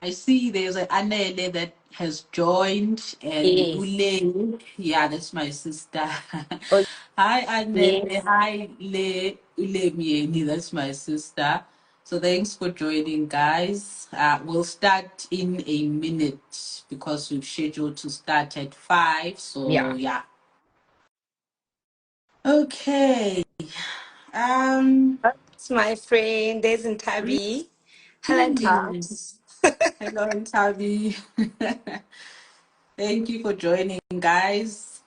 I see there's an Anele that has joined, and Yes. Ule. Yeah, that's my sister. Oh, Hi, Anele. yes. Hi, Ule Mieni. That's my sister. So thanks for joining, guys. We'll start in a minute because we've scheduled to start at 5. So Yeah. yeah. Okay. Um. That's my friend. There's Ntabi. Hello, Ntab. Greetings. Hello, Tavi. Thank you for joining, guys.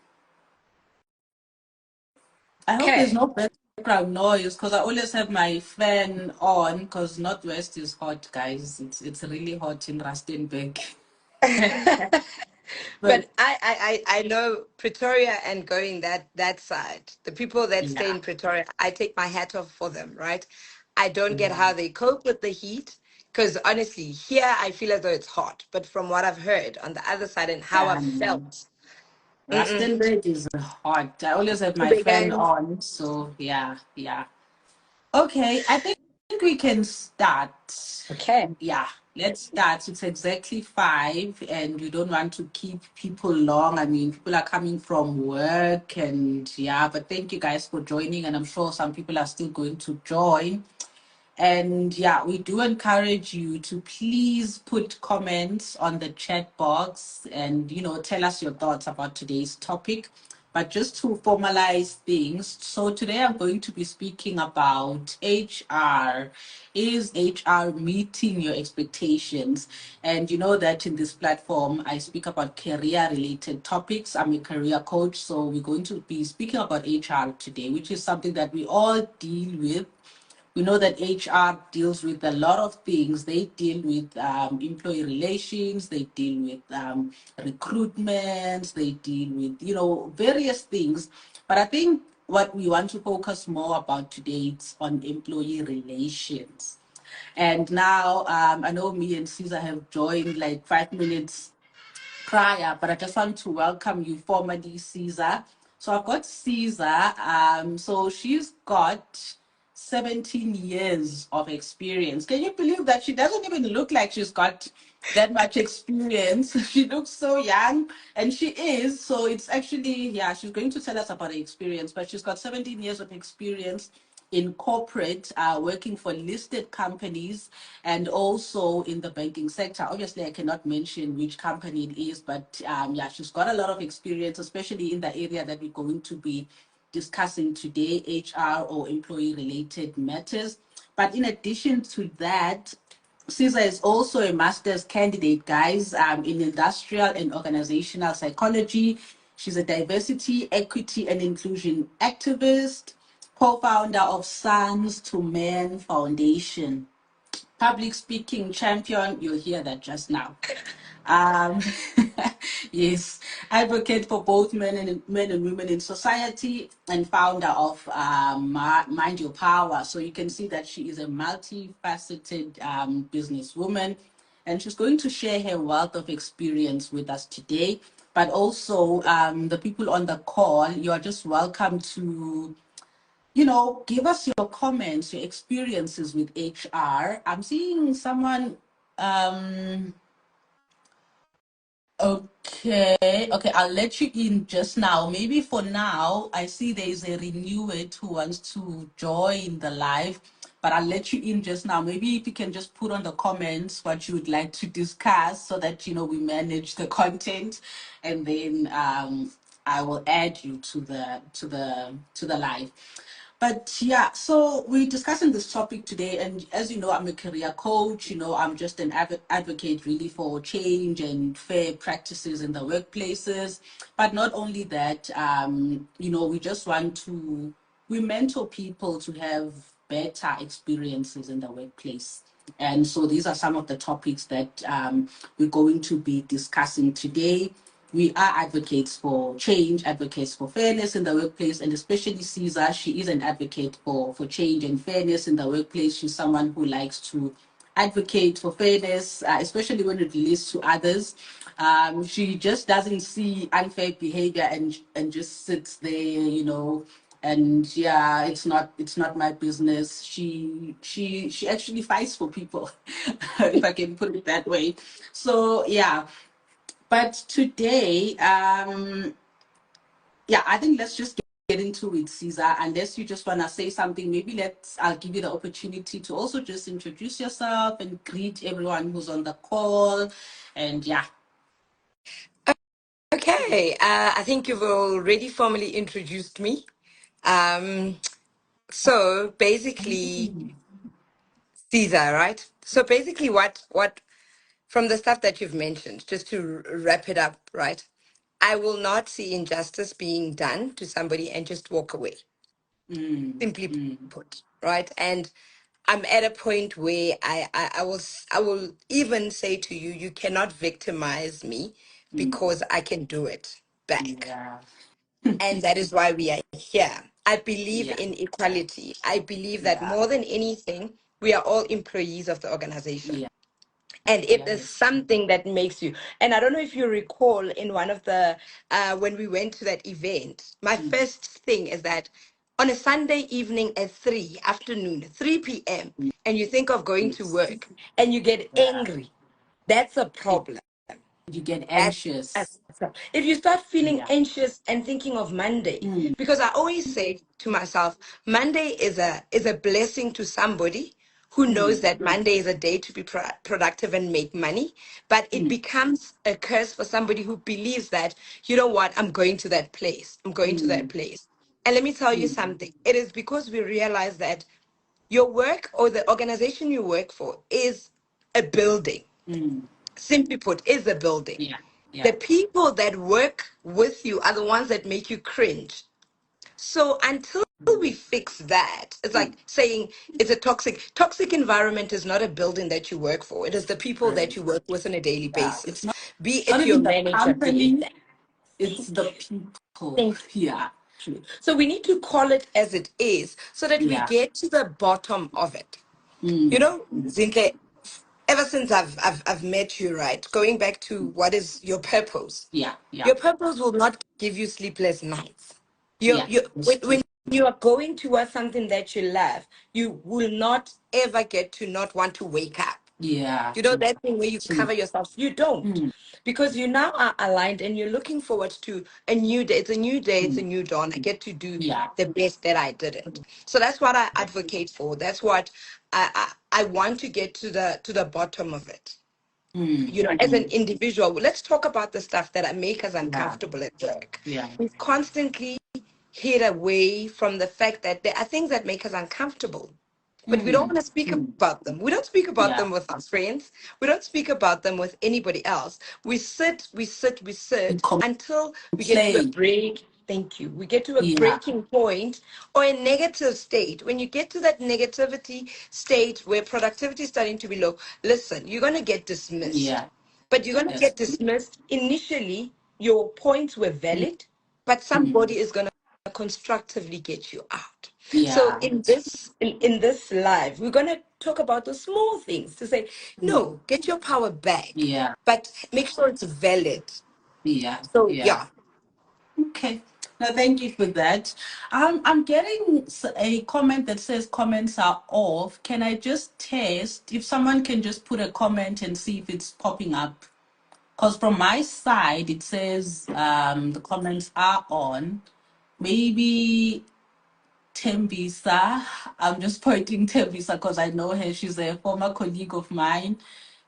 I hope there's Okay. no background noise because I always have my fan on because Northwest is hot, guys. It's really hot in Rustenburg. But But I know Pretoria and going that side, the people that stay yeah, in Pretoria, I take my hat off for them, right? I don't get yeah, how they cope with the heat because honestly, here I feel as though it's hot, but from what I've heard on the other side and how yeah. I've No. felt, mm-mm, Rustenburg is hot. I always have my fan began. on, so yeah, yeah. Okay, I think we can start. Okay. Yeah, let's start. It's exactly 5, and we don't want to keep people long. I mean, people are coming from work, and yeah, but thank you guys for joining. And I'm sure some people are still going to join. And yeah, we do encourage you to please put comments on the chat box and, tell us your thoughts about today's topic. But just to formalize things, so today I'm going to be speaking about HR. Is HR meeting your expectations? And you know that in this platform, I speak about career related topics. I'm a career coach. So we're going to be speaking about HR today, which is something that we all deal with. We know that HR deals with a lot of things. They deal with employee relations, they deal with recruitment, they deal with, various things. But I think what we want to focus more about today is on employee relations. And now I know me and Caesar have joined like 5 minutes prior, but I just want to welcome you formally, Caesar. So I've got Caesar. So she's got 17 years of experience. Can you believe that she doesn't even look like she's got that much experience? She looks so young, and she is. So it's actually, yeah, she's going to tell us about her experience, but she's got 17 years of experience in corporate, working for listed companies and also in the banking sector. Obviously, I cannot mention which company it is, but yeah, she's got a lot of experience, especially in the area that we're going to be discussing today, HR or employee related matters. But in addition to that, Caesar is also a master's candidate, guys, in industrial and organizational psychology. She's a diversity, equity, and inclusion activist, co founder of Sons to Men Foundation, public speaking champion. You'll hear that just now. Um, yes, advocate for both men and women in society, and founder of Mind Your Power. So you can see that she is a multifaceted businesswoman, and she's going to share her wealth of experience with us today. But also, the people on the call, you are just welcome to give us your comments, your experiences with HR. I'm seeing someone. Um, okay, I'll let you in just now. Maybe for now, I see there is a renewed who wants to join the live, but I'll let you in just now. Maybe if you can just put on the comments what you would like to discuss so that we manage the content, and then I will add you to the live. But yeah, so we're discussing this topic today, and as you know, I'm a career coach. I'm just an advocate really for change and fair practices in the workplaces. But not only that, we just want to we mentor people to have better experiences in the workplace. And so these are some of the topics that we're going to be discussing today. We are advocates for change, advocates for fairness in the workplace, and especially Caesar, she is an advocate for change and fairness in the workplace. She's someone who likes to advocate for fairness, especially when it relates to others. She just doesn't see unfair behavior and just sits there, and yeah, it's not my business. She actually fights for people, if I can put it that way. So yeah, but today, yeah, I think let's just get into it, Caesar. Unless you just want to say something, maybe I'll give you the opportunity to also just introduce yourself and greet everyone who's on the call. And yeah. Okay, I think you've already formally introduced me. Um, so basically, Caesar, right? So basically, what from the stuff that you've mentioned, just to wrap it up, right? I will not see injustice being done to somebody and just walk away. Simply put, right? And I'm at a point where I will even say to you, you cannot victimize me because I can do it back. Yeah. And that is why we are here. I believe Yeah. in equality. I believe that Yeah. more than anything, we are all employees of the organization. Yeah. And if there's Yes. something that makes you, and I don't know if you recall in one of the, when we went to that event, my first thing is that on a Sunday evening at 3 p.m., and you think of going to Yes. work and you get Yeah. angry, that's a problem. You get That's anxious. if you start feeling Yeah. anxious and thinking of Monday, because I always say to myself, Monday is a blessing to somebody who knows that Monday is a day to be productive and make money, but it becomes a curse for somebody who believes that, you know what, I'm going to that place. I'm going to that place. And let me tell you something. It is because we realize that your work or the organization you work for is a building. Simply put, is a building. Yeah. Yeah. The people that work with you are the ones that make you cringe. So until we fix that, it's like saying it's a toxic environment is not a building that you work for. It is the people that Right. you work with on a daily Yeah. basis. Be It's not it your even the manager, be it company, that. it's the people. Thank Yeah. you. So we need to call it as it is so that we Yeah. get to the bottom of it. You know, Zinke, ever since I've met you, right? Going back to what is your purpose? Yeah. Yeah. Your purpose will not give you sleepless nights. Yeah. It's When true. you are going towards something that you love, you will not ever get to not want to wake up. Yeah. You know, True. that thing where you True. cover yourself. You don't. Because you now are aligned and you're looking forward to a new day. It's a new day, it's a new dawn. I get to do Yeah. the best that I did it. So that's what I advocate for. That's what I want to get to the bottom of it. You know, as an individual, let's talk about the stuff that make us Yeah. uncomfortable at work. Yeah. We've constantly hid away from the fact that there are things that make us uncomfortable, but we don't want to speak about them. We don't speak about Yeah. them with our friends. We don't speak about them with anybody else. We sit until we get to a Complain. break. Thank you. We get to a Yeah. breaking point or a negative state. When you get to that negativity state where productivity is starting to be low, listen, you're going to get dismissed. Yeah. But you're going to Yes. get dismissed. Initially, your points were valid, but somebody is going to constructively get you out. So Yeah. in this live, we're gonna talk about the small things to say, no, get your power back, Yeah. but make sure it's valid. Yeah. So Yeah. yeah. Okay. No, thank you for that. I'm getting a comment that says comments are off. Can I just test if someone can just put a comment and see if it's popping up? Because from my side, it says the comments are on. Maybe Tembisa. I'm just pointing Tembisa because I know her. She's a former colleague of mine.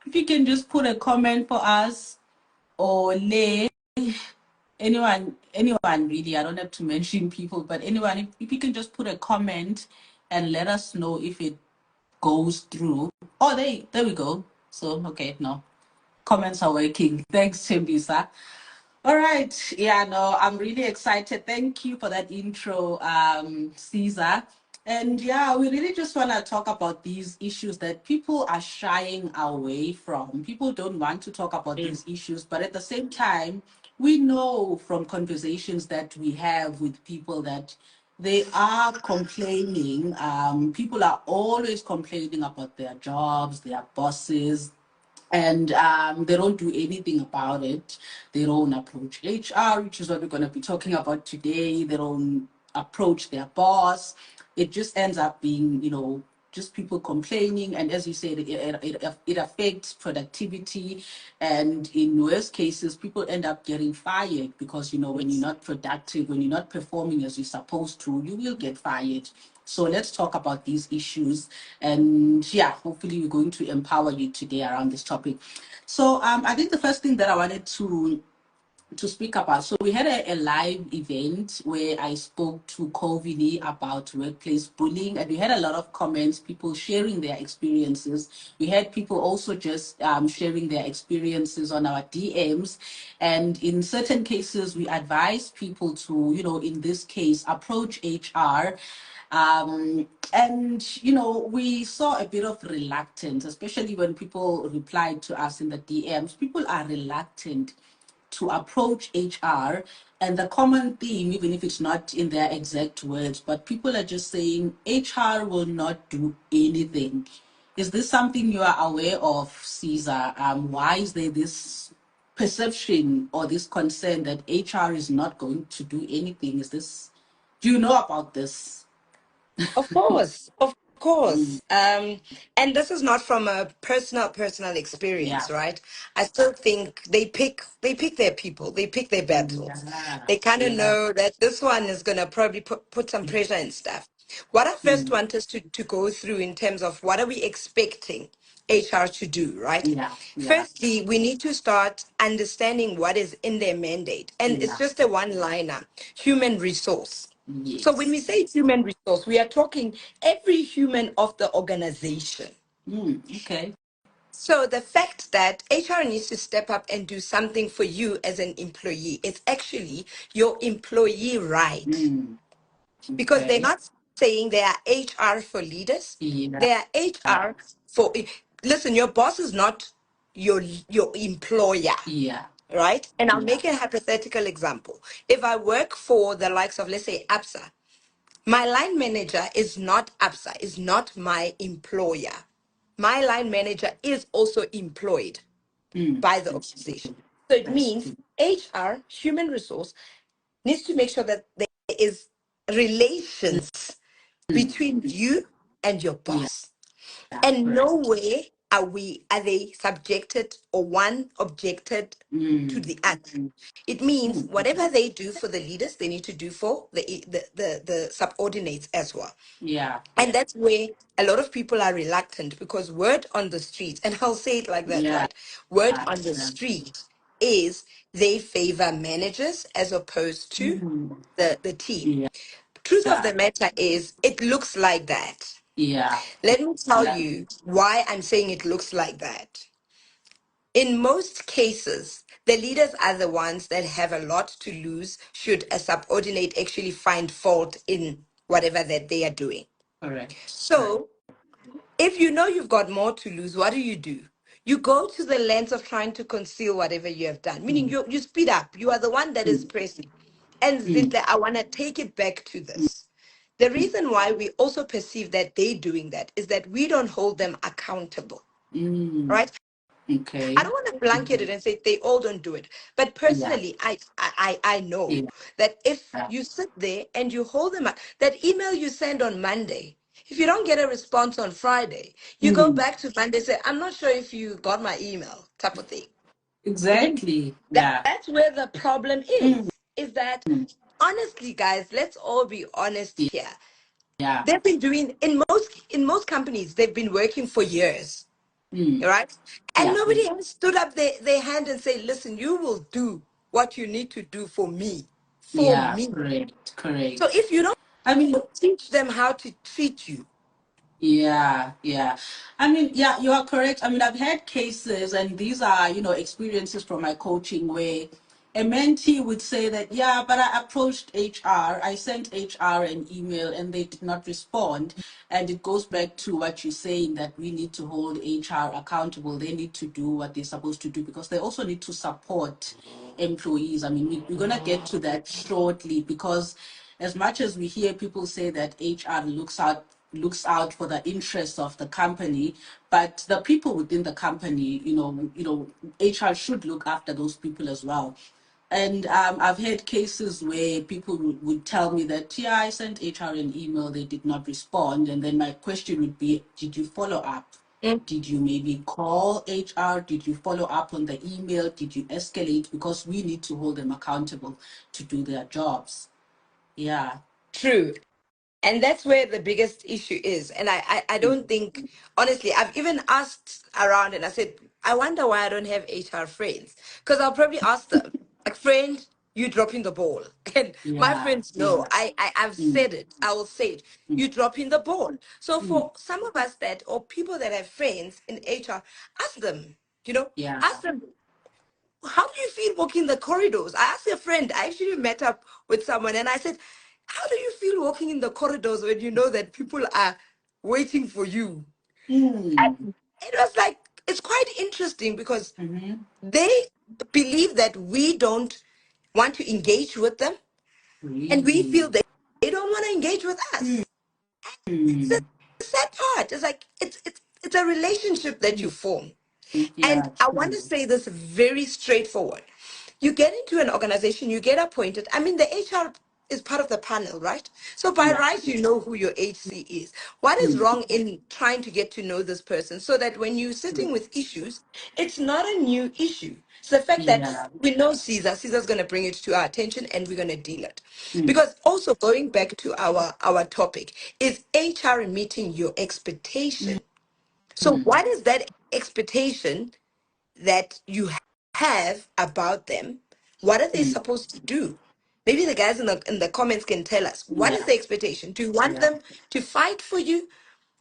If you can just put a comment for us, or Le, anyone really. I don't have to mention people, but anyone, if you can just put a comment and let us know if it goes through. Oh, there we go. So okay, no. Comments are working. Thanks, Tembisa. All right. Yeah, no, I'm really excited. Thank you for that intro, Caesar. And yeah, we really just want to talk about these issues that people are shying away from. People don't want to talk about these issues, but at the same time, we know from conversations that we have with people that they are complaining. People are always complaining about their jobs, their bosses, and they don't do anything about it. They don't approach HR, which is what we're going to be talking about today. They don't approach their boss. It just ends up being, just people complaining, and as you said, it affects productivity, and in worst cases people end up getting fired because when you're not productive, when you're not performing as you're supposed to, you will get fired. So let's talk about these issues, and yeah, hopefully we're going to empower you today around this topic. So I think the first thing that I wanted to speak about. So we had a live event where I spoke to Kovini about workplace bullying, and we had a lot of comments, people sharing their experiences. We had people also just sharing their experiences on our DMs, and in certain cases, we advise people to, in this case, approach HR. And we saw a bit of reluctance, especially when people replied to us in the DMs. People are reluctant to approach HR. And the common theme, even if it's not in their exact words, but people are just saying HR will not do anything. Is this something you are aware of, Caesar? Why is there this perception or this concern that HR is not going to do anything? Do you know about this? Of course, of course. And this is not from a personal Yeah. experience, right? I still think they pick their people, they pick their battles. Yeah. They kind of Yeah. know that this one is gonna probably put some pressure and stuff. What I first Mm. want us to go through in terms of what are we expecting HR to do, right? Yeah. Yeah. Firstly, we need to start understanding what is in their mandate. And it's Yeah. just a one-liner, human resource. So when we Yes. say human resource, we are talking every human of the organization. Okay. So the fact that HR needs to step up and do something for you as an employee is actually your employee right. Mm. Because they're Okay. not saying they are HR for leaders, Yeah. they are HR for, listen, your boss is not your employer. Yeah. Right? And I'll Yeah. make a hypothetical example. If I work for the likes of, let's say, APSA, my line manager is not APSA, is not my employer. My line manager is also employed by the That's organization. true. So it That's means true. HR, human resource, needs to make sure that there is relations between you and your Yeah. boss. Yeah. And no Correct. way are they subjected or one objected to Mm. the other. It means Mm. whatever they do for the leaders, they need to do for the subordinates as well. Yeah. And Yeah. that's where a lot of people are reluctant because word on the street, and I'll say it like that, Yeah. right? Word on the Yeah. street is they favor managers as opposed to Mm. the team. Yeah. Truth of Yeah. the matter is, it looks like that. Yeah. Let me tell Yeah. you why I'm saying it looks like that. In most cases, the leaders are the ones that have a lot to lose should a subordinate actually find fault in whatever that they are doing. Correct. Correct. So, if you know you've got more to lose, what do? You go to the length of trying to conceal whatever you have done, meaning Mm. you speed up. You are the one that is Mm. pressing. And Mm. Zinhle, I want to take it back to this. The reason why we also perceive that they're doing that is that we don't hold them accountable, Mm. right? I Okay. don't want to blanket it and say they all don't do it. But Yeah. personally, I know Yeah. that if Yeah. you sit there and you hold them up, that email you send on Monday, if you don't get a response on Friday, you go Mm. back to Monday and say, I'm not sure if you got my email, type of thing. Exactly. Yeah. That's where the problem Mm. is that honestly, guys, let's all be honest here. Yeah. They've been doing in most companies, they've been working for years. Mm. Right? And Yeah. nobody has stood up their hand and say, listen, you will do what you need to do for me. For Yeah. me. Correct. So Correct. if you don't I mean, teach them how to treat you. yeah, yeah. I mean, yeah, you are correct. I mean, I've had cases, and these are, experiences from my coaching where a mentee would say that, yeah, but I approached HR, I sent HR an email and they did not respond. And it goes back to what you're saying that we need to hold HR accountable. They need to do what they're supposed to do because they also need to support employees. I mean, we're going to get to that shortly because as much as we hear people say that HR looks out for the interests of the company, but the people within the company, HR should look after those people as well. And I've had cases where people would tell me that, yeah, I sent HR an email, they did not respond. And then my question would be, did you follow up? Mm. Did you maybe call HR? Did you follow up on the email? Did you escalate? Because we need to hold them accountable to do their jobs. Yeah. True. And that's where the biggest issue is. And I don't think, honestly, I've even asked around and I said, I wonder why I don't have HR friends. Because I'll probably ask them, like, friend, you dropping the ball. And my Yeah. friends know, I've said it, I will say it, you dropping the ball. So for some of us that, or people that have friends in HR, ask them, Yeah. ask them, how do you feel walking the corridors? I asked a friend, I actually met up with someone and I said, how do you feel walking in the corridors when you know that people are waiting for you? Mm. It was like, it's quite interesting because Mm-hmm. they believe that we don't want to engage with them and we Really? feel they don't want to engage with us. It's Mm. the sad part. It's like, it's a relationship that you form. Yeah, And I want to true. say this very straightforward. You get into an organization, you get appointed. I mean, the HR is part of the panel, right? So by Yeah. right, you know who your HC is. What is Mm. wrong in trying to get to know this person so that when you're sitting with issues, it's not a new issue. It's the fact that Yeah. we know Caesar's going to bring it to our attention and we're going to deal it. Mm. Because also going back to our topic, is HR meeting your expectation? So Mm. what is that expectation that you have about them? What are they Mm. supposed to do? Maybe the guys in the comments can tell us what is Yeah. the expectation. Do you want Yeah. them to fight for you?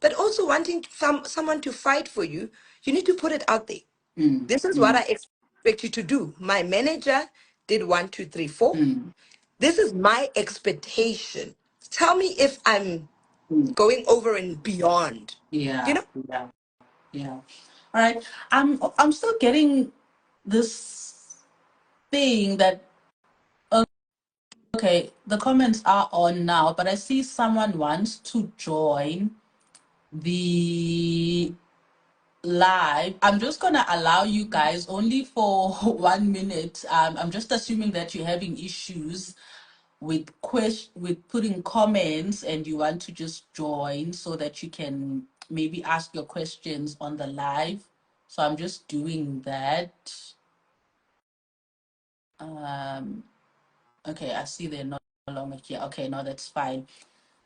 But also wanting someone to fight for you, you need to put it out there. Mm. This is what Mm. I expect you to do. My manager did 1, 2, 3, 4. Mm. This is my expectation. Tell me if I'm Mm. going over and beyond. You Yeah. know? Yeah. Yeah. All right. I'm still getting this thing that okay, the comments are on now, but I see someone wants to join the live. I'm just gonna allow you guys only for 1 minute. I'm just assuming that you're having issues with with putting comments and you want to just join so that you can maybe ask your questions on the live. So I'm just doing that. Um, okay, I see they're no longer here. Okay, no, that's fine.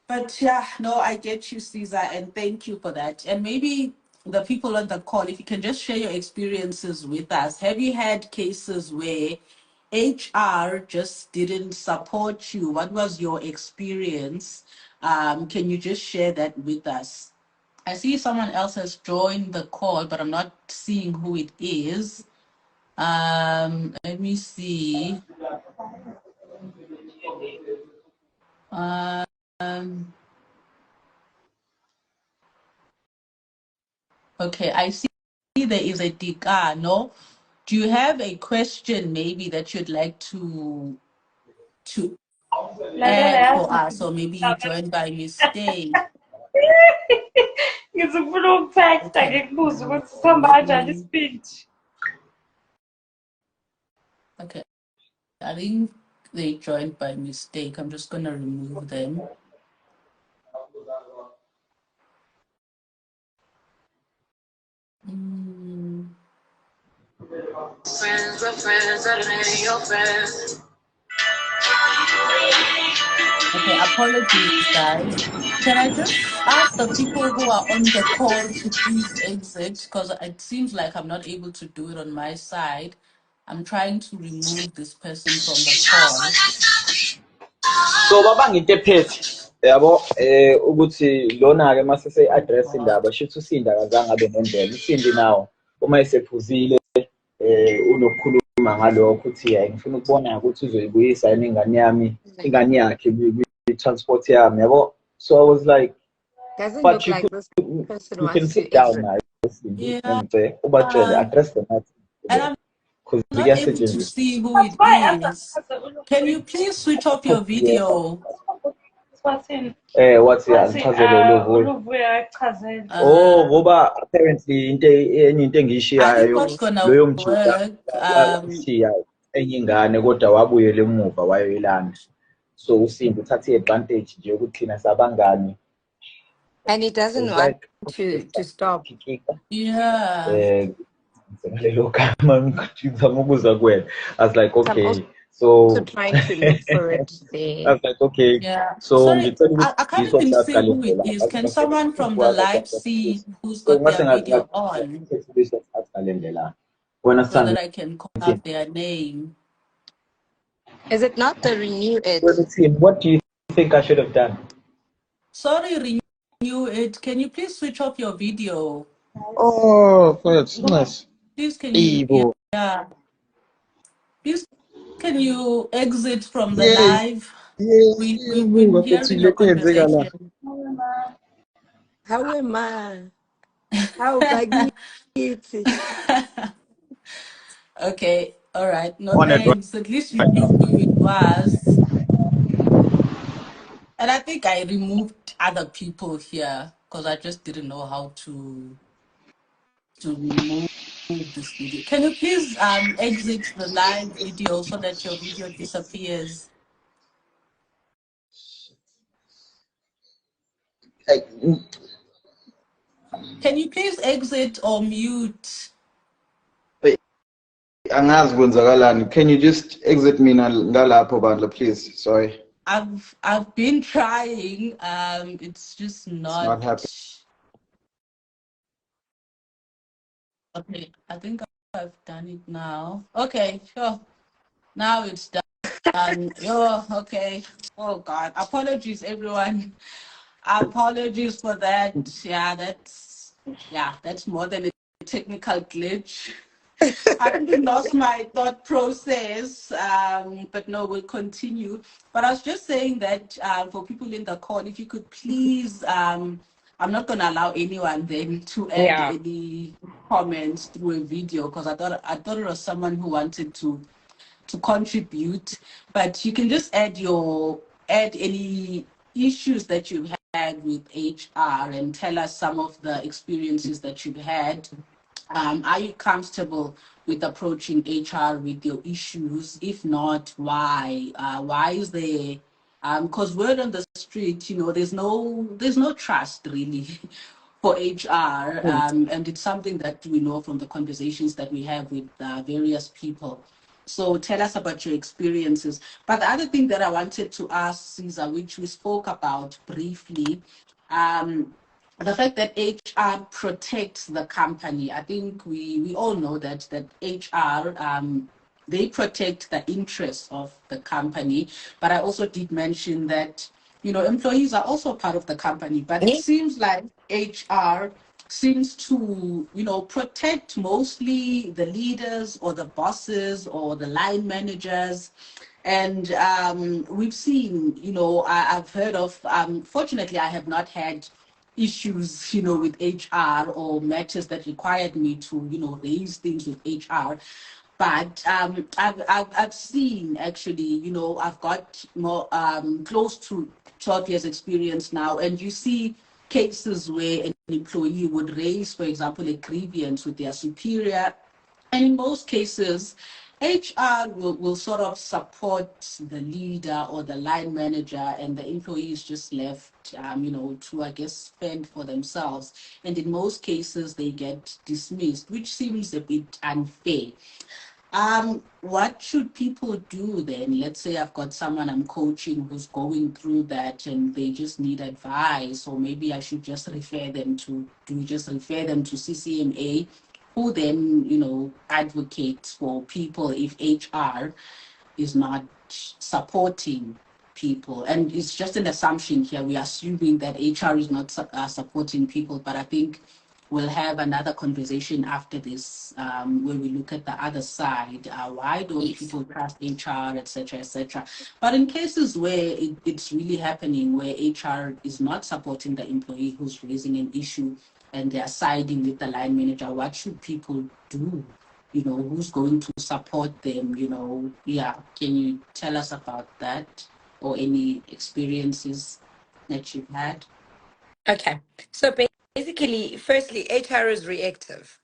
But yeah, no, I get you, Caesar, and thank you for that. And maybe the people on the call, if you can just share your experiences with us. Have you had cases where HR just didn't support you? What was your experience? Can you just share that with us? I see someone else has joined the call, but I'm not seeing who it is. Let me see. Um, Okay, I see there is a Dikano. Do you have a question maybe that you'd like to lalela add for yazi us, or maybe you joined by mistake? ngizofuna ukutexta Okay. ngikubuza ukuthi So sihamba let kanjani me. ispeech. Okay, I think they joined by mistake. I'm just gonna remove them. Mm. Friends are friends, that ain't your friends. Okay, apologies, guys. Can I just ask the people who are on the call to please exit? Because it seems like I'm not able to do it on my side. I'm trying to remove this person from the call. So babanga into ephethe yabo ukuthi lona ke mase se-address indaba shithi uSindi akazange abe nendlela uSindi nawo uma esephuzile unokukhuluma ngalokho ukuthi ngifuna ukubona ukuthi uzoyibuyisa yini ingane yakhe transport yami yabo. So I was like, Doesn't but look like this person you can wants to sit down exit. naye Sindi Yeah, ngicela ubatshele and address the matter I'm because not able to kuyasetshenziswa. see who That's it why is. Can you please switch off your video? Swathini. Wathi angichazele uLuvuyo. uLuvuyo ayachazele. Oh, Uh, ngoba apparently enye into I think engiyishiyayo what's gonna loyo mjuda work. ishiyayo. enye ingane kodwa wabuyela emuva wayoyilanda. So uSindi uthathe i-advantage nje yokuthi thina sabangani. And he doesn't It's want like to stop. Yeah. Lelo gama ngizama ukuzwa kuwena. I was like, So I'm okay. also So trying to look for it I there. was like, okay. Yeah. So Sorry, ngicela I can't ukuthi even see sasiqale who it ngela. is. Can someone from the live see who's So got ngase their video on ngathi sasiqale ngela. Wena so that sithanda I can call out their name? Is it not the renew it? what do you think I should have done? Sorry, renew it. Can you please switch off your video? Oh, that's nice. Please, can you? Ibo. Yeah. Please, can you exit from the Yes. live? Yes. We've been hearing your conversation. How am I? How baggy it? Okay, all right. No On it thanks. At least you right knew now. who it was. And I think I removed other people here because I just didn't know how to remove this video. Can you please exit the live video so that your video disappears? Can you please exit or mute? Angazi kwenzakalani. Can you just exit me ngalapho bandla, please? Sorry. I've been trying. It's just not. It's not happening. Okay, I think I've done it now. Okay, sure. Now it's done. Okay. Oh God. Apologies, everyone. Apologies for that. Yeah, that's more than a technical glitch. I really lost my thought process, but no, we'll continue. But I was just saying that for people in the call, if you could please, I'm not going to allow anyone then to add any comments through a video because I thought it was someone who wanted to contribute, but you can just add any issues that you've had with HR and tell us some of the experiences that you've had. Are you comfortable with approaching HR with your issues? If not, why? Why is there? Because word on the street, there's no trust really for HR, and it's something that we know from the conversations that we have with various people. So tell us about your experiences. But the other thing that I wanted to ask, Caesar, which we spoke about briefly, the fact that HR protects the company. I think we all know that HR they protect the interests of the company. But I also did mention that employees are also part of the company. But it seems like HR seems to protect mostly the leaders or the bosses or the line managers. And we've seen, I've heard of, fortunately, I have not had issues, with HR or matters that required me to, raise things with HR. But I've seen actually, I've got more close to 12 years experience now, and you see cases where an employee would raise, for example, a grievance with their superior. And in most cases, HR will sort of support the leader or the line manager, and the employee is just left, to, I guess, fend for themselves. And in most cases, they get dismissed, which seems a bit unfair. What should people do then? Let's say I've got someone I'm coaching who's going through that and they just need advice, or maybe I should just refer them to CCMA, who then, advocates for people if HR is not supporting people. And it's just an assumption here. We're assuming that HR is not supporting people, but I think we'll have another conversation after this where we look at the other side. Why don't people trust HR, etc., etc.? But in cases where it's really happening, where HR is not supporting the employee who's raising an issue and they're siding with the line manager, what should people do? Who's going to support them? Can you tell us about that or any experiences that you've had? Okay. So basically, firstly, HR is reactive,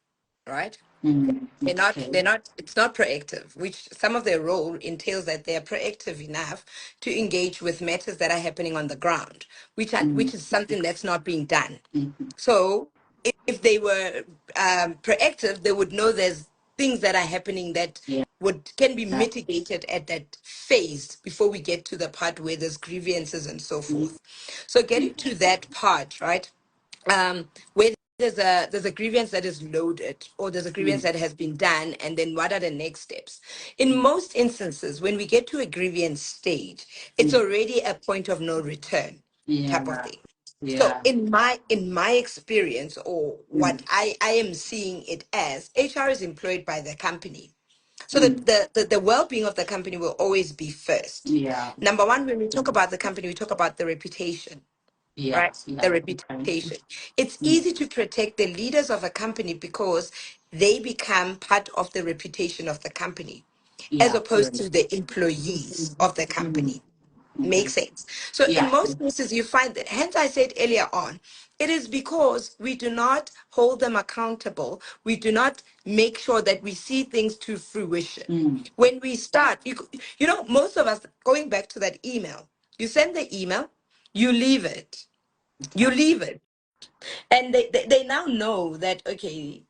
right? Okay. It's not proactive, which some of their role entails that they are proactive enough to engage with matters that are happening on the ground, which is something that's not being done. So if they were proactive, they would know there's things that are happening that Yeah. can be mitigated at that phase before we get to the part where there's grievances and so forth. So getting to that part, right? Where there's a grievance that is loaded or there's a grievance that has been done, and then what are the next steps? In most instances, when we get to a grievance stage, it's already a point of no return type of Yeah. thing. So Yeah. in my experience, or what I am seeing it as, HR is employed by the company. So the well-being of the company will always be first. Yeah. Number one, when we talk about the company, we talk about the reputation, Yeah. right? The Yeah. reputation. It's easy to protect the leaders of a company because they become part of the reputation of the company, as Yeah. opposed to the employees of the company. Makes sense. So in Yeah. most cases, you find that, hence I said earlier on, it is because we do not hold them accountable. We do not make sure that we see things to fruition. When we start, most of us, going back to that email, you send the email, you leave it. You leave it. And they now know that, okay,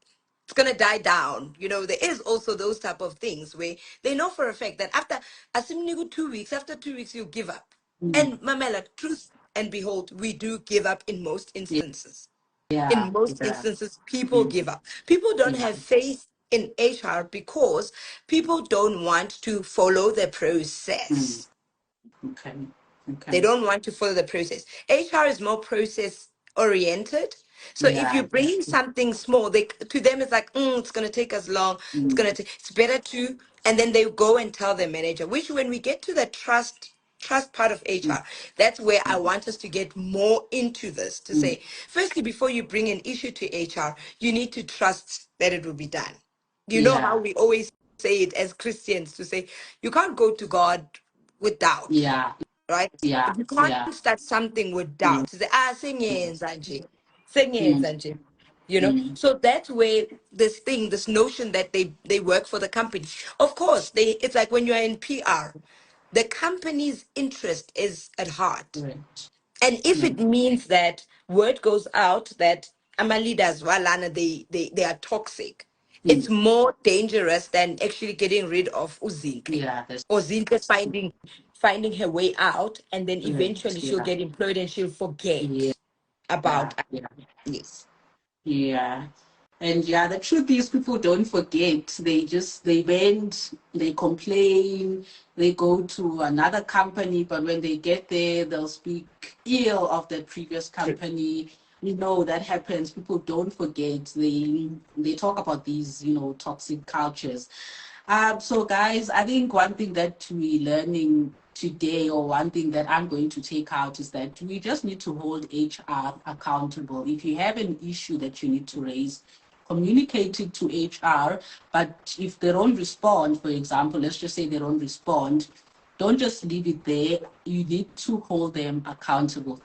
it's gonna die down. There is also those type of things where they know for a fact that after assuming 2 weeks, after 2 weeks you give up. And Mamela, truth and behold, we do give up in most instances. Yeah. In most Yeah. instances, people give up. People don't Yeah. have faith in HR because people don't want to follow the process. Okay. They Okay. don't want to follow the process. HR is more process oriented. So if you Yeah. bring in something small, to them it's like, it's gonna take us long. It's better to, and then they go and tell their manager. Which, when we get to the trust part of HR, that's where I want us to get more into this. To say, firstly, before you bring an issue to HR, you need to trust that it will be done. You know how Yeah. we always say it as Christians, to say you can't go to God with doubt, Yeah. right? Yeah. If you can't Yeah. start something with Mm, doubt, say, singing Zanji, singing mm, Zanji, mm. So that's where this notion that they work for the company. Of course, it's like when you're in PR, the company's interest is at heart. Right. And if Yeah. it means that word goes out that our leaders, Walana, they are toxic, it's Mm. more dangerous than actually getting rid of Uzinhle. Yeah. That's Or Zinhle finding her way out, and then right. eventually she'll Yeah. get employed and she'll Yeah. forget about Yeah. yes. Yeah. And yeah, the truth is people don't forget. They bend, they complain, they go to another company, but when they get there, they'll speak ill of the previous company. That happens. People don't forget. They talk about these, toxic cultures. So guys, I think one thing that we're learning today, or one thing that I'm going to take out, is that we just need to hold HR accountable. If you have an issue that you need to raise, communicate it to HR. But if they don't respond, for example, let's just say they don't respond, don't just leave it there. You need to hold them accountable.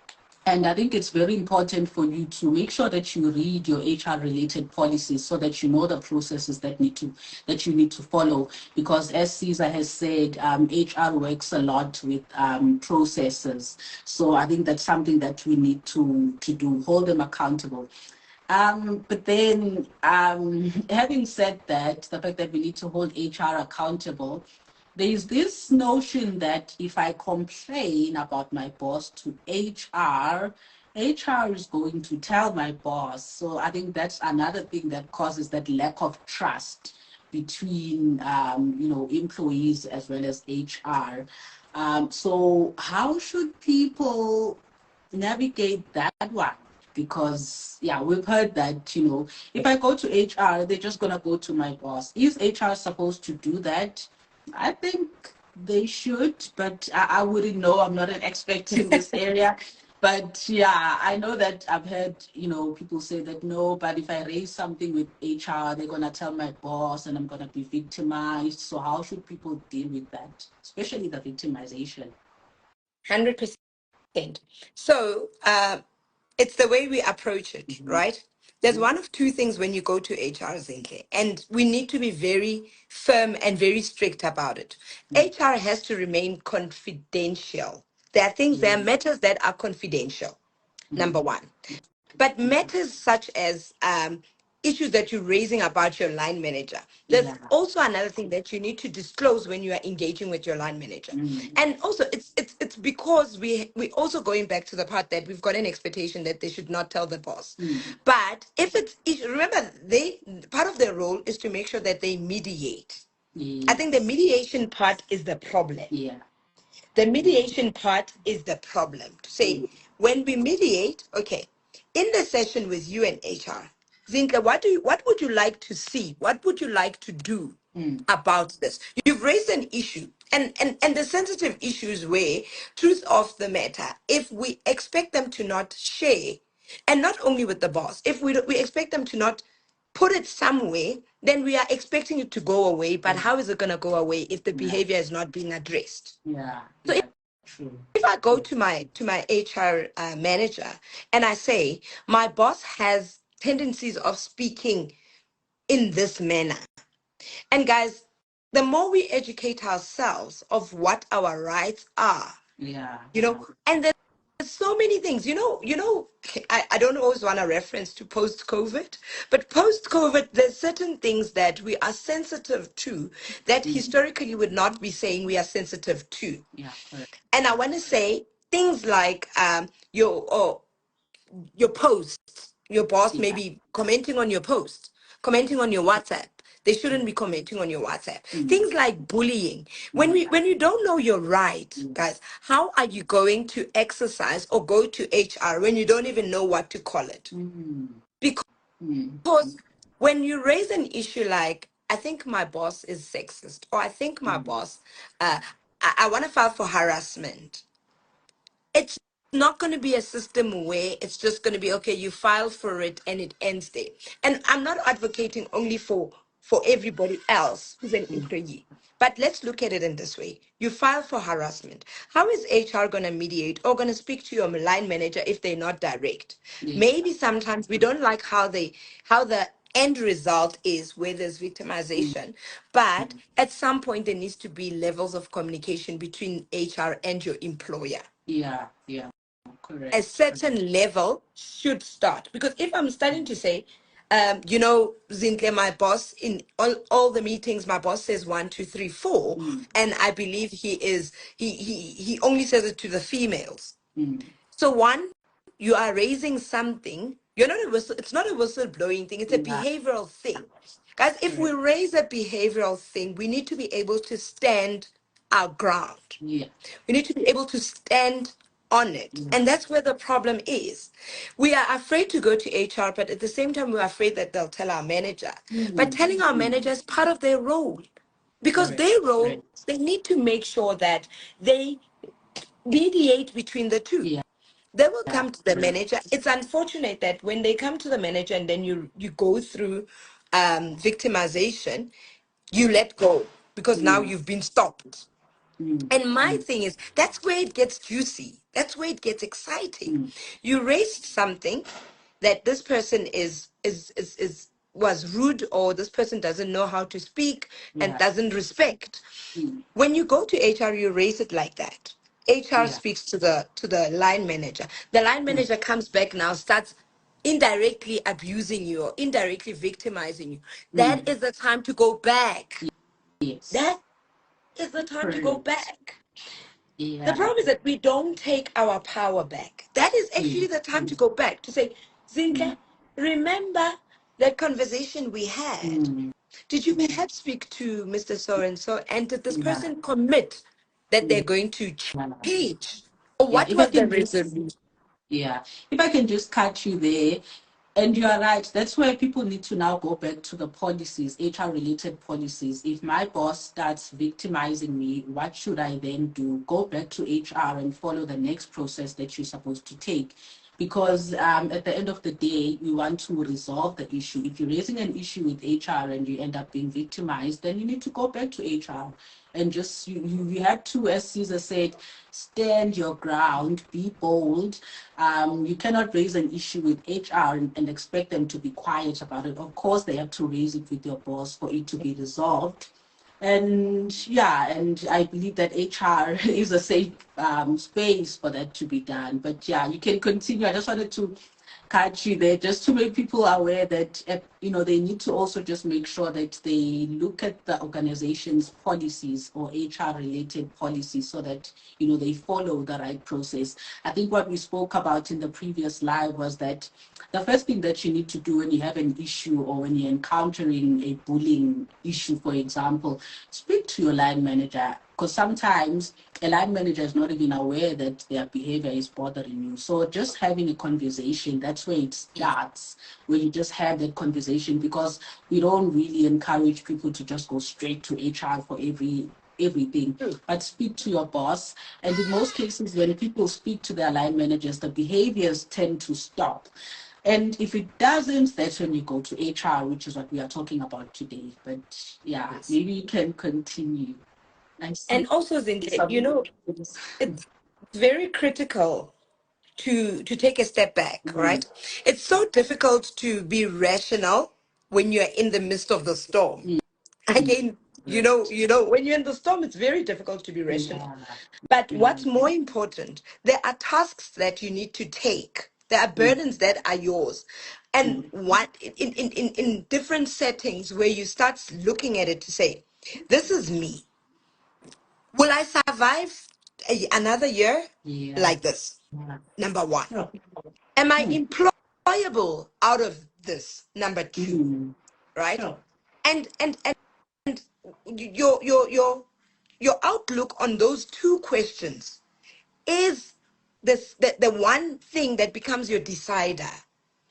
And I think it's very important for you to make sure that you read your HR related policies so that you know the processes that you need to follow. Because as Caesar has said, HR works a lot with processes. So I think that's something that we need to do, hold them accountable. But then, having said that, the fact that we need to hold HR accountable, there's this notion that if I complain about my boss to HR is going to tell my boss. So I think that's another thing that causes that lack of trust between, employees as well as HR. So how should people navigate that one? Because yeah, we've heard that, if I go to HR, they're just gonna go to my boss. Is HR supposed to do that? I think they should, but I wouldn't know. I'm not an expert in this area. But yeah, I know that I've heard, people say that no, but if I raise something with HR, they're gonna tell my boss and I'm gonna be victimized. So how should people deal with that? Especially the victimization. 100%. So it's the way we approach it, right? there's one of two things when you go to HR, Zinhle, and we need to be very firm and very strict about it. HR has to remain confidential. There are things, there are matters that are confidential, number one. But matters such as issues that you're raising about your line manager, there's Yeah. also another thing that you need to disclose when you are engaging with your line manager. And also it's because we also going back to the part that we've got an expectation that they should not tell the boss. But if remember, they part of their role is to make sure that they mediate. I think the mediation part is the problem. Yeah. The mediation part is the problem. To say, when we mediate, okay, in the session with you and HR, Zinhle, what would you like to see? What would you like to do about this? You've raised an issue, and the sensitive issues where, truth of the matter, if we expect them to not share, and not only with the boss, if we expect them to not put it somewhere, then we are expecting it to go away. But how is it going to go away if the behavior is not being addressed? Yeah. So Yeah. True. if I go to my HR manager and I say my boss has tendencies of speaking in this manner, and guys, the more we educate ourselves of what our rights are, Yeah. and there's so many things, I don't always want to reference to post-COVID, but post-COVID, there's certain things that we are sensitive to that historically would not be saying we are sensitive to. Yeah. Correct. And I want to say things like your posts, your boss may be commenting on your post, commenting on your WhatsApp. They shouldn't be commenting on your WhatsApp. Things like bullying. When you don't know your right, guys, how are you going to exercise or go to HR when you don't even know what to call it? Because when you raise an issue like, I think my boss is sexist, or I think my boss, I want to file for harassment, it's not going to be a system where it's just going to be, okay, you file for it and it ends there. And I'm not advocating only for everybody else who's an employee, but let's look at it in this way. You file for harassment. How is HR going to mediate or going to speak to your line manager if they're not direct? Maybe sometimes we don't like how the end result is where there's victimization, but at some point there needs to be levels of communication between HR and your employer. Yeah. Yeah. Correct. A certain level should start, because if I'm starting to say, Zinhle, my boss, in all the meetings, my boss says 1, 2, 3, 4, and I believe he only says it to the females. So one, you are raising something. It's not a whistleblowing thing. It's a behavioral thing, guys. If we raise a behavioral thing, we need to be able to stand our ground. Yeah. We need to be able to stand on it. And that's where the problem is. We are afraid to go to HR, but at the same time, we're afraid that they'll tell our manager. But telling our manager is part of their role. Because their role, they need to make sure that they mediate between the two. Yeah. They will come to the manager. It's unfortunate that when they come to the manager and then you go through victimization, you let go because now you've been stopped. And my thing is, that's where it gets juicy. That's where it gets exciting. You raised something that this person was rude, or this person doesn't know how to speak and doesn't respect. When you go to HR, you raise it like that. HR speaks to the line manager. The line manager comes back now, starts indirectly abusing you or indirectly victimizing you. That is the time to go back. Yes. That is the time to go back. Yeah. The problem is that we don't take our power back. That is actually the time to go back, to say, Zinhle, remember that conversation we had? Did you perhaps speak to Mr. So-and-so, and did this person commit that they're going to change? Or what If was I the can resolution? if I can just cut you there, and you are right, that's where people need to now go back to the policies, HR related policies. If my boss starts victimizing me, what should I then do? Go back to HR and follow the next process that you're supposed to take. because at the end of the day, we want to resolve the issue. If you're raising an issue with HR and you end up being victimized, then you need to go back to HR and just you have to, as Caesar said, stand your ground, be bold. You cannot raise an issue with HR and expect them to be quiet about it. Of course, they have to raise it with your boss for it to be resolved. And yeah, and I believe that HR is a safe space for that to be done. But yeah, you can continue. I just wanted to catch you there just to make people aware that they need to also just make sure that they look at the organization's policies or HR related policies so that they follow the right process. I think what we spoke about in the previous live was that the first thing that you need to do when you have an issue or when you're encountering a bullying issue, for example, speak to your line manager, because sometimes a line manager is not even aware that their behavior is bothering you. So just having a conversation, that's where it starts, where you just have that conversation, because we don't really encourage people to just go straight to HR for everything, but speak to your boss. And in most cases, when people speak to their line managers, the behaviors tend to stop. And if it doesn't, that's when you go to HR, which is what we are talking about today. But yeah, maybe you can continue. And also, Zinhle, it's very critical to take a step back, right? It's so difficult to be rational when you're in the midst of the storm. Again, when you're in the storm, it's very difficult to be rational. But what's more important, there are tasks that you need to take. There are burdens that are yours. And what in different settings where you start looking at it to say, this is me. Will I survive another year like this? Number one. Am I employable out of this? Number two. Right? And your outlook on those two questions is the one thing that becomes your decider.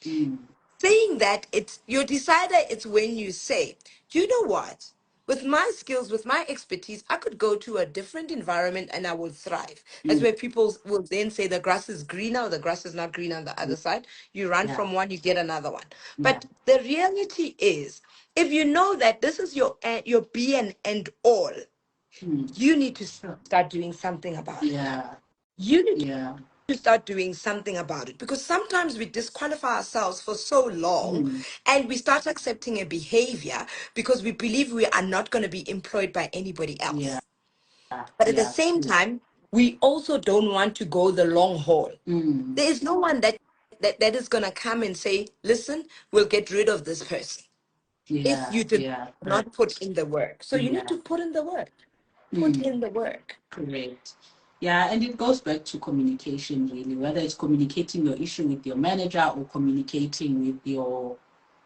Saying that it's your decider, it's when you say, you know what? With my skills, with my expertise, I could go to a different environment and I would thrive. That's where people will then say the grass is greener or the grass is not green on the other side. You run from one, you get another one. But the reality is, if you know that this is your be and end all, you need to start doing something about it. You need to start doing something about it, because sometimes we disqualify ourselves for so long and we start accepting a behavior because we believe we are not going to be employed by anybody else. But at the same time, we also don't want to go the long haul. There is no one that is going to come and say, listen, we'll get rid of this person if you did not put in the work. So you need to put in the work. Put in the work. Correct. Yeah, and it goes back to communication, really, whether it's communicating your issue with your manager or communicating with your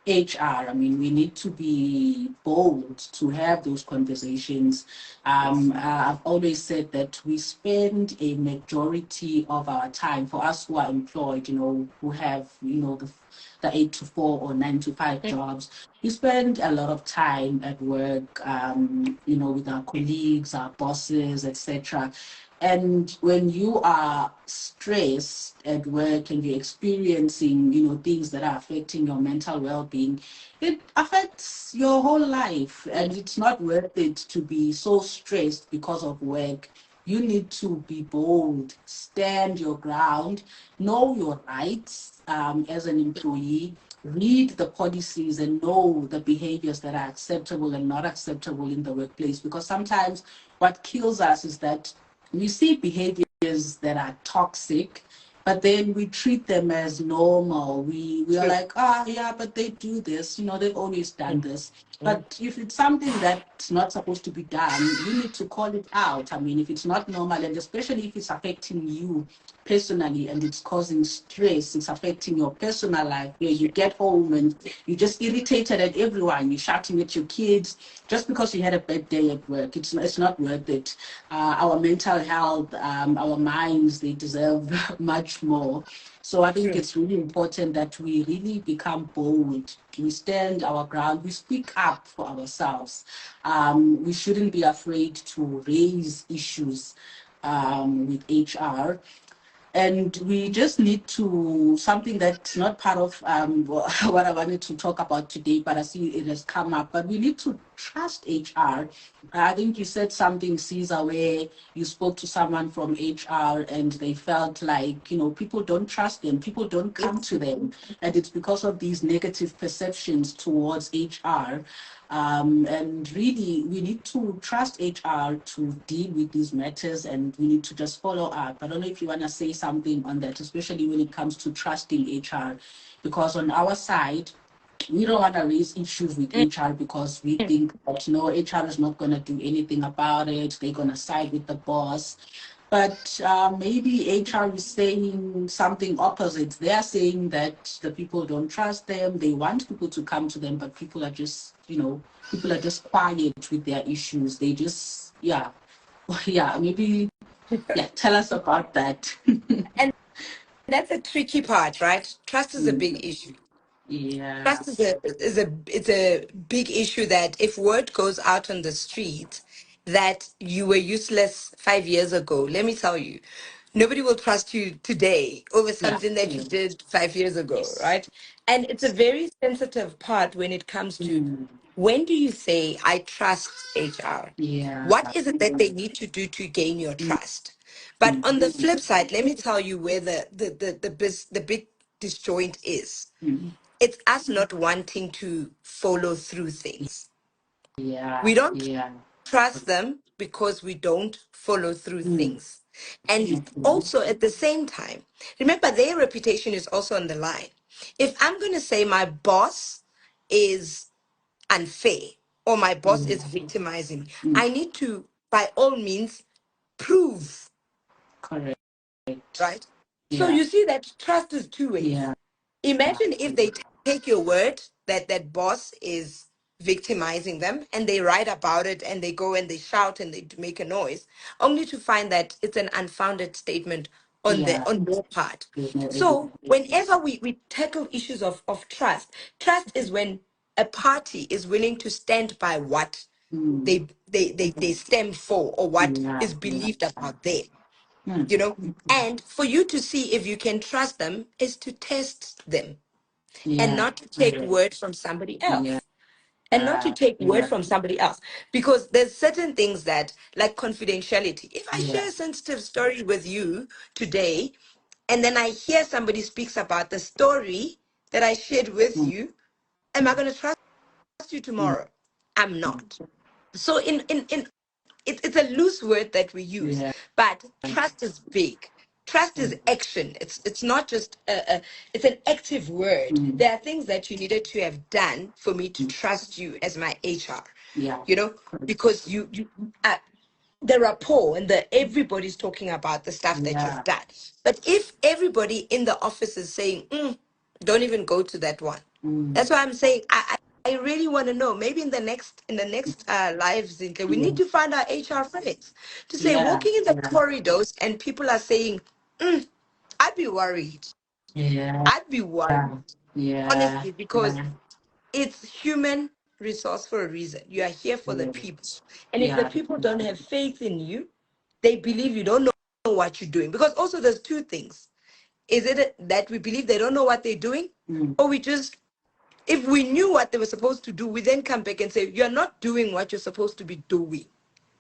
HR. I mean, we need to be bold to have those conversations. I've always said that we spend a majority of our time, for us who are employed, who have, the 8 to 4 or 9 to 5 jobs, we spend a lot of time at work, with our colleagues, our bosses, etc. And when you are stressed at work and you're experiencing, things that are affecting your mental well-being, it affects your whole life. And it's not worth it to be so stressed because of work. You need to be bold, stand your ground, know your rights as an employee, read the policies and know the behaviors that are acceptable and not acceptable in the workplace. Because sometimes what kills us is that we see behaviors that are toxic, but then we treat them as normal. We are like, but they do this, they've always done this. But if it's something that's not supposed to be done, you need to call it out. I mean, if it's not normal, and especially if it's affecting you personally and it's causing stress, it's affecting your personal life, where you get home and you're just irritated at everyone, you're shouting at your kids just because you had a bad day at work. It's not worth it. Our mental health, our minds, they deserve much more. So I think it's really important that we really become bold. We stand our ground. We speak up for ourselves. We shouldn't be afraid to raise issues with HR. And we just need to, something that's not part of what I wanted to talk about today, but I see it has come up, but we need to trust HR. I think you said something, Caesar, where you spoke to someone from HR and they felt like, people don't trust them, people don't come to them. And it's because of these negative perceptions towards HR. And really, we need to trust HR to deal with these matters, and we need to just follow up. I don't know if you want to say something on that, especially when it comes to trusting HR, because on our side, we don't want to raise issues with HR because we think that HR is not going to do anything about it. They're going to side with the boss. But maybe HR is saying something opposite. They are saying that the people don't trust them. They want people to come to them, but people are just, people are just quiet with their issues. They just, yeah, maybe, tell us about that. And that's a tricky part, right? Trust is a big issue. Yeah, Trust is a big issue that if word goes out on the street that you were useless 5 years ago, let me tell you, nobody will trust you today over yeah, something that you did 5 years ago, yes. right? And it's a very sensitive part when it comes to when do you say I trust HR? Yeah. What is it that they need to do to gain your trust? But on the flip side, let me tell you where the big disjoint is. It's us not wanting to follow through things. Yeah, We don't yeah. trust them because we don't follow through things. And also at the same time, remember their reputation is also on the line. If I'm going to say my boss is unfair or my boss is victimizing me, I need to, by all means, prove, Correct. right? So Yeah, you see that trust is two ways. yeah, Imagine if they take your word that that boss is victimizing them and they write about it and they go and they shout and they make a noise, only to find that it's an unfounded statement yeah. on their part. There's no So evidence. whenever we tackle issues of trust is when a party is willing to stand by what they stem for or what Yeah, is yeah. believed about them, Hmm. and for you to see if you can trust them is to test them and Yeah, not to take correct. word from somebody Yeah, else. And not to take word yeah, from somebody else. Because there's certain things that, like confidentiality. If I yeah, share a sensitive story with you today, and then I hear somebody speaks about the story that I shared with you, am I going to trust you tomorrow? I'm not. So it's a loose word that we use, yeah, but trust is big. Trust is action. It's not just it's an active word. There are things that you needed to have done for me to trust you as my HR. yeah, Because you uh, the rapport and the everybody's talking about the stuff that yeah, you've done. But if everybody in the office is saying, don't even go to that one. That's why I'm saying I really want to know. Maybe in the next lives, we need to find our HR friends to say yeah, walking in the corridors and people are saying, I'd be worried. yeah, I'd be worried, yeah, honestly, because it's human resource for a reason. You are here for the people. And if the yeah, people don't have faith in you, they believe you don't know what you're doing. Because also there's two things. Is it that we believe they don't know what they're doing? Or we just, if we knew what they were supposed to do, we then come back and say, you're not doing what you're supposed to be doing.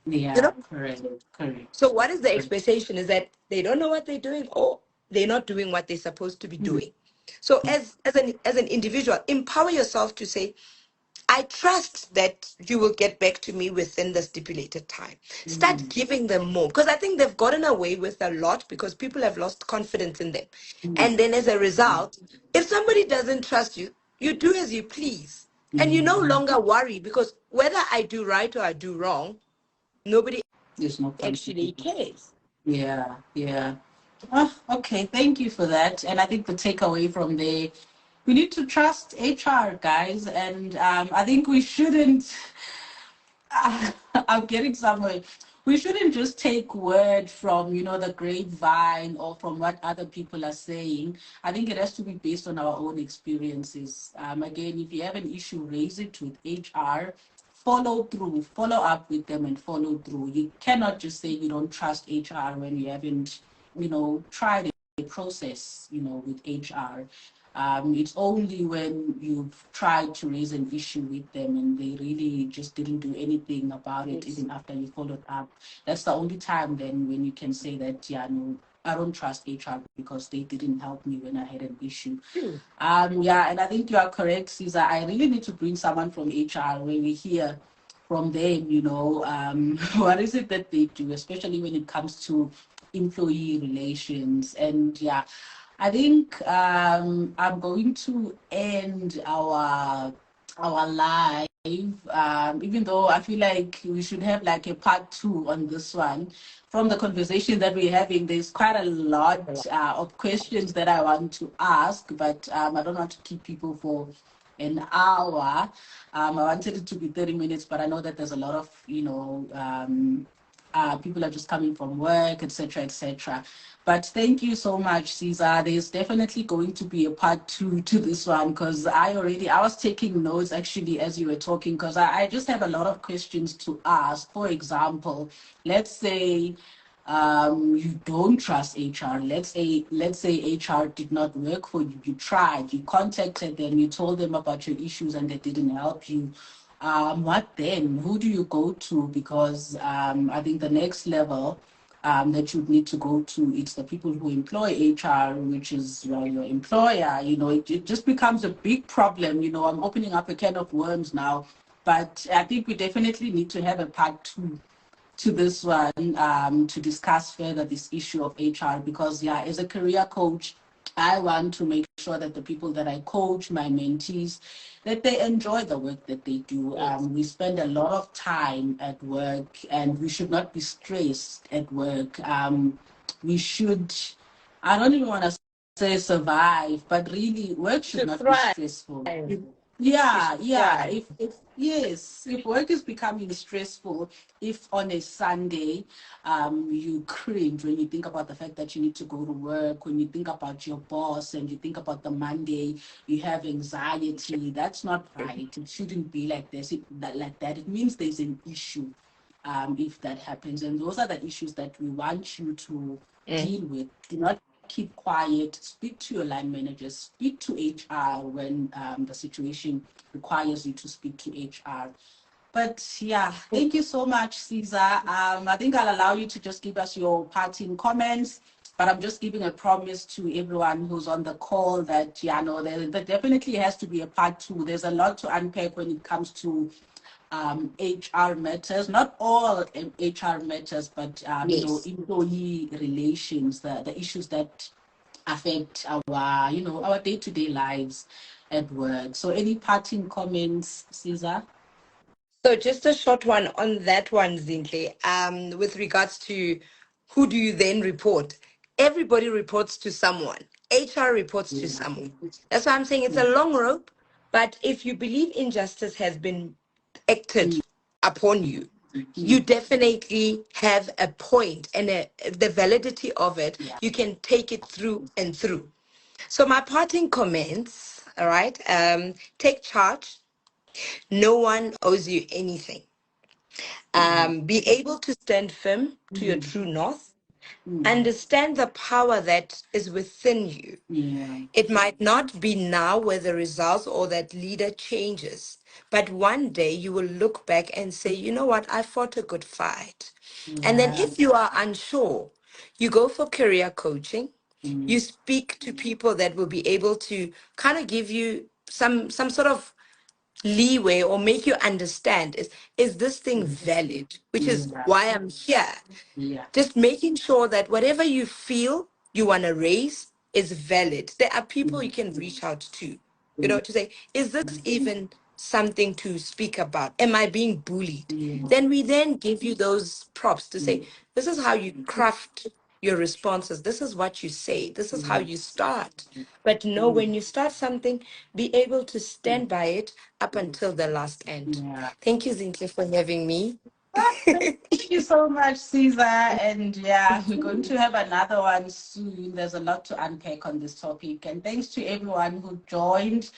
You yeah, know? correct, correct. So what is the expectation? Is that they don't know what they're doing or they're not doing what they're supposed to be doing. So as an individual, empower yourself to say, I trust that you will get back to me within the stipulated time. Start giving them more because I think they've gotten away with a lot because people have lost confidence in them. And then as a result, if somebody doesn't trust you, you do as you please. And you no longer worry because whether I do right or I do wrong, nobody There's no actually consequence. cares. Yeah, yeah. Oh, okay, thank you for that. And I think the takeaway from there, we need to trust HR, guys. And I think we shouldn't, I'm getting somewhere. We shouldn't just take word from, the grapevine or from what other people are saying. I think it has to be based on our own experiences. Again, if you have an issue, raise it with HR. Follow through, follow up with them and follow through. You cannot just say you don't trust HR when you haven't, tried it. process, with HR. It's only when you've tried to raise an issue with them and they really just didn't do anything about it, Yes. even after you followed up. That's the only time then when you can say that, yeah, no, I don't trust HR because they didn't help me when I had an issue. True. Yeah, and I think you are correct, Caesar. I really need to bring someone from HR when we hear from them, what is it that they do, especially when it comes to employee relations. And yeah, I think I'm going to end our live, even though I feel like we should have like a part 2 on this one. From the conversation that we're having, there's quite a lot of questions that I want to ask, but I don't want to keep people for an hour. I wanted it to be 30 minutes, but I know that there's a lot of, people are just coming from work, etc., etc. But thank you so much, Caesar. There's definitely going to be a part 2 to this one because I was taking notes actually as you were talking because I just have a lot of questions to ask. For example, let's say you don't trust HR. Let's say HR did not work for you. You tried, you contacted them, you told them about your issues and they didn't help you. What then? Who do you go to? Because I think the next level that you need to go to, it's the people who employ HR, which is your employer. It just becomes a big problem. I'm opening up a can of worms now, but I think we definitely need to have a part 2 to this one to discuss further this issue of HR because, yeah, as a career coach, I want to make sure that the people that I coach, my mentees, that they enjoy the work that they do. Yes. We spend a lot of time at work and we should not be stressed at work. We should, I don't even want to say survive, but really work should To not be thrive. stressful. We Yeah, should yeah. thrive. If work is becoming stressful, if on a Sunday, you cringe when you think about the fact that you need to go to work, when you think about your boss and you think about the Monday, you have anxiety. That's not right. It shouldn't be like this. Like that. It means there's an issue. If that happens, and those are the issues that we want you to deal with. Do not keep quiet. Speak to your line managers. Speak to HR when the situation requires you to speak to HR. But yeah, thank you so much, Caesar. I think I'll allow you to just give us your parting comments. But I'm just giving a promise to everyone who's on the call that, yeah, no, there definitely has to be a part 2. There's a lot to unpack when it comes to HR matters, not all HR matters, but Yes. employee relations, the issues that affect our day-to-day lives at work. So any parting comments, Caesar? So just a short one on that one, Zinhle. With regards to who do you then report? Everybody reports to someone. HR reports to someone. That's why I'm saying it's a long rope. But if you believe injustice has been acted upon you, you definitely have a point and the validity of it. Yeah. You can take it through and through. So my parting comments, all right, take charge. No one owes you anything. Be able to stand firm to your true north. Understand the power that is within you. Yeah. It might not be now where the results or that leader changes, but one day you will look back and say, you know what, I fought a good fight. And then Yeah. if you are unsure, you go for career coaching. You Mm. speak to people that will be able to kind of give you some sort of leeway or make you understand is this thing valid, which is Yeah. why I'm here. Yeah. Just making sure that whatever you feel you want to raise is valid. There are people you can reach out to, to say, is this even something to speak about? Am I being bullied? Yeah. Then we then give you those props to say, this is how you craft your responses. This is what you say. This is how you start. But know when you start something, be able to stand by it up until the last end. Yeah. Thank you, Zinhle, for having me. Thank you so much, Caesar. And yeah, we're going to have another one soon. There's a lot to unpack on this topic. And thanks to everyone who joined.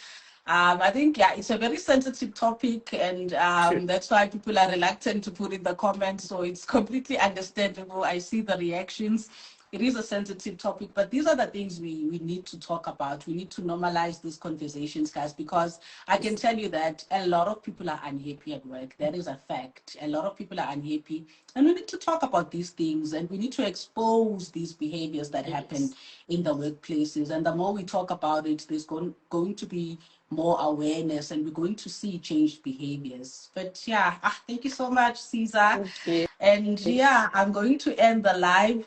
I think, yeah, it's a very sensitive topic, and True. that's why people are reluctant to put in the comments. So it's completely understandable. I see the reactions. it is a sensitive topic, but these are the things we need to talk about. We need to normalize these conversations, guys, because I can tell you that a lot of people are unhappy at work. That is a fact. A lot of people are unhappy, and we need to talk about these things, and we need to expose these behaviors that happen in the workplaces. And the more we talk about it, there's going to be more awareness, and we're going to see changed behaviors. But yeah, thank you so much, Caesar. you. And yeah, I'm going to end the live.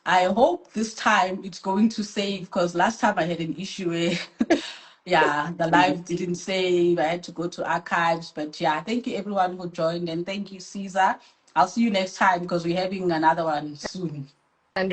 I hope this time it's going to save, because last time I had an issue where yeah, the live didn't save. I had to go to archives. But yeah, thank you everyone who joined, and thank you, Caesar. I'll see you next time because we're having another one soon.